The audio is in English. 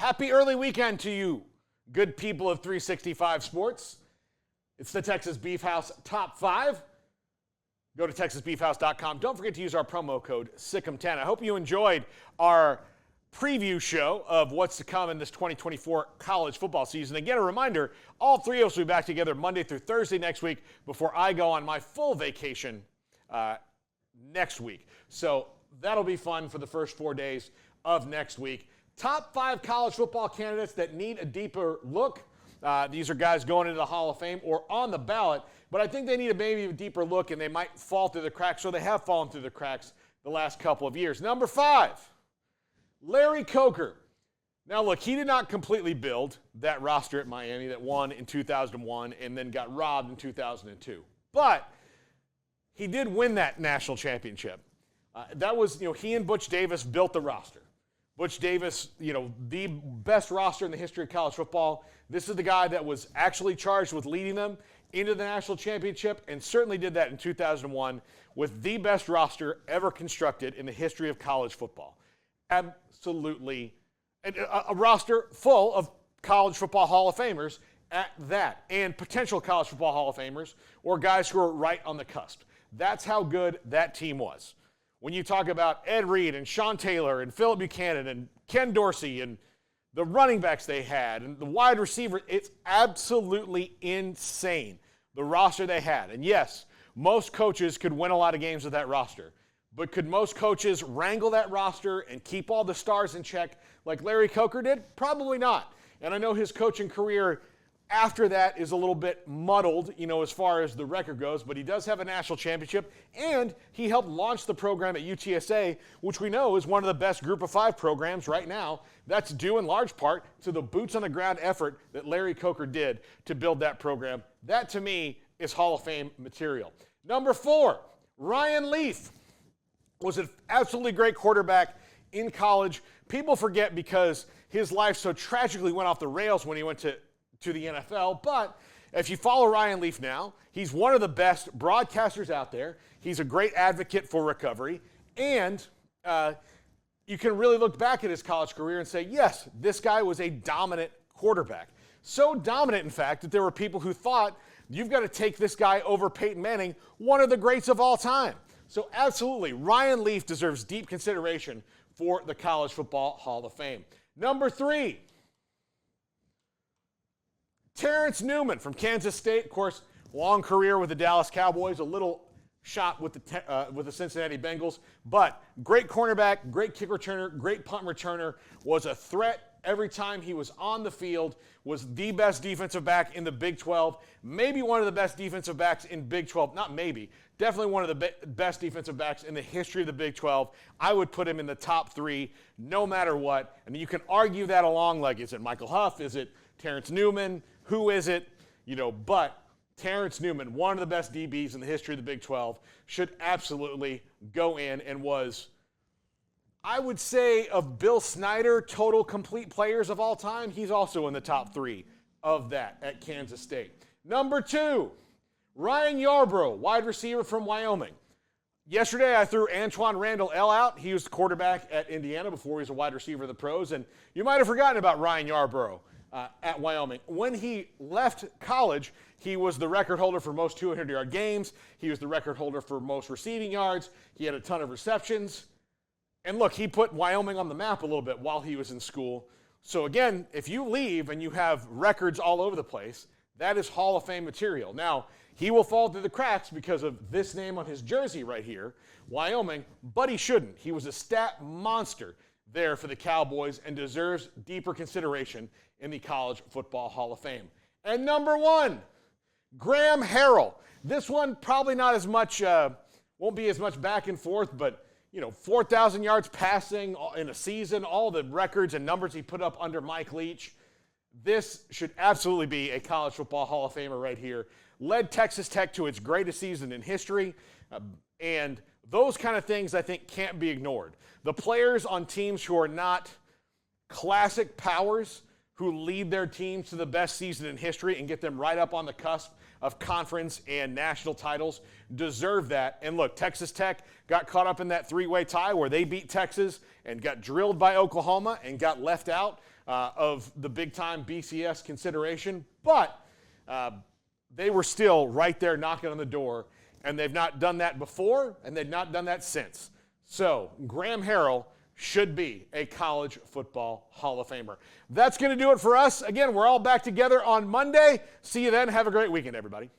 Happy early weekend to you, good people of 365 Sports. It's the Texas Beef House Top 5. Go to texasbeefhouse.com. Don't forget to use our promo code SICK'EM10. I hope you enjoyed our preview show of what's to come in this 2024 college football season. Again, a reminder, all three of us will be back together Monday through Thursday next week before I go on my full vacation next week. So that'll be fun for the first 4 days of next week. Top 5 college football candidates that need a deeper look. These are guys going into the Hall of Fame or on the ballot, but I think they need maybe a deeper look, and they might fall through the cracks, so they have fallen through the cracks the last couple of years. Number 5, Larry Coker. Now, look, he did not completely build that roster at Miami that won in 2001 and then got robbed in 2002. But he did win that national championship. That was, he and Butch Davis built the roster. Butch Davis, the best roster in the history of college football. This is the guy that was actually charged with leading them into the national championship and certainly did that in 2001 with the best roster ever constructed in the history of college football. Absolutely. A roster full of college football Hall of Famers at that, and potential college football Hall of Famers or guys who are right on the cusp. That's how good that team was. When you talk about Ed Reed and Sean Taylor and Philip Buchanan and Ken Dorsey and the running backs they had and the wide receiver, it's absolutely insane, the roster they had. And yes, most coaches could win a lot of games with that roster. But could most coaches wrangle that roster and keep all the stars in check like Larry Coker did? Probably not. And I know his coaching career after that is a little bit muddled, as far as the record goes, but he does have a national championship, and he helped launch the program at UTSA, which we know is one of the best Group of 5 programs right now. That's due in large part to the boots-on-the-ground effort that Larry Coker did to build that program. That, to me, is Hall of Fame material. Number 4, Ryan Leaf was an absolutely great quarterback in college. People forget because his life so tragically went off the rails when he went to the NFL, but if you follow Ryan Leaf now, he's one of the best broadcasters out there. He's a great advocate for recovery, and you can really look back at his college career and say, yes, this guy was a dominant quarterback. So dominant, in fact, that there were people who thought, you've got to take this guy over Peyton Manning, one of the greats of all time. So absolutely, Ryan Leaf deserves deep consideration for the College Football Hall of Fame. Number 3, Terence Newman from Kansas State. Of course, long career with the Dallas Cowboys, a little shot with the Cincinnati Bengals, but great cornerback, great kick returner, great punt returner, was a threat every time he was on the field, was the best defensive back in the Big 12, maybe one of the best defensive backs in Big 12, not maybe, definitely one of the best defensive backs in the history of the Big 12. I would put him in the top 3 no matter what. I mean, you can argue that along, like, is it Michael Huff, is it Terence Newman, who is it? But Terence Newman, one of the best DBs in the history of the Big 12, should absolutely go in and was, I would say, of Bill Snyder total complete players of all time, he's also in the top 3 of that at Kansas State. Number 2, Ryan Yarborough, wide receiver from Wyoming. Yesterday, I threw Antoine Randall L out. He was the quarterback at Indiana before he was a wide receiver of the pros, and you might have forgotten about Ryan Yarborough. At Wyoming. When he left college, he was the record holder for most 200-yard games. He was the record holder for most receiving yards. He had a ton of receptions. And look, he put Wyoming on the map a little bit while he was in school. So again, if you leave and you have records all over the place, that is Hall of Fame material. Now, he will fall through the cracks because of this name on his jersey right here, Wyoming, but he shouldn't. He was a stat monster there for the Cowboys and deserves deeper consideration in the College Football Hall of Fame. And number 1, Graham Harrell. This one probably not as much, won't be as much back and forth, but 4,000 yards passing in a season, all the records and numbers he put up under Mike Leach. This should absolutely be a College Football Hall of Famer right here. Led Texas Tech to its greatest season in history, and those kind of things I think can't be ignored. The players on teams who are not classic powers, who lead their teams to the best season in history and get them right up on the cusp of conference and national titles deserve that. And look, Texas Tech got caught up in that three-way tie where they beat Texas and got drilled by Oklahoma and got left out of the big-time BCS consideration. But they were still right there knocking on the door, and they've not done that before, and they've not done that since. So Graham Harrell should be a college football Hall of Famer. That's going to do it for us. Again, we're all back together on Monday. See you then. Have a great weekend, everybody.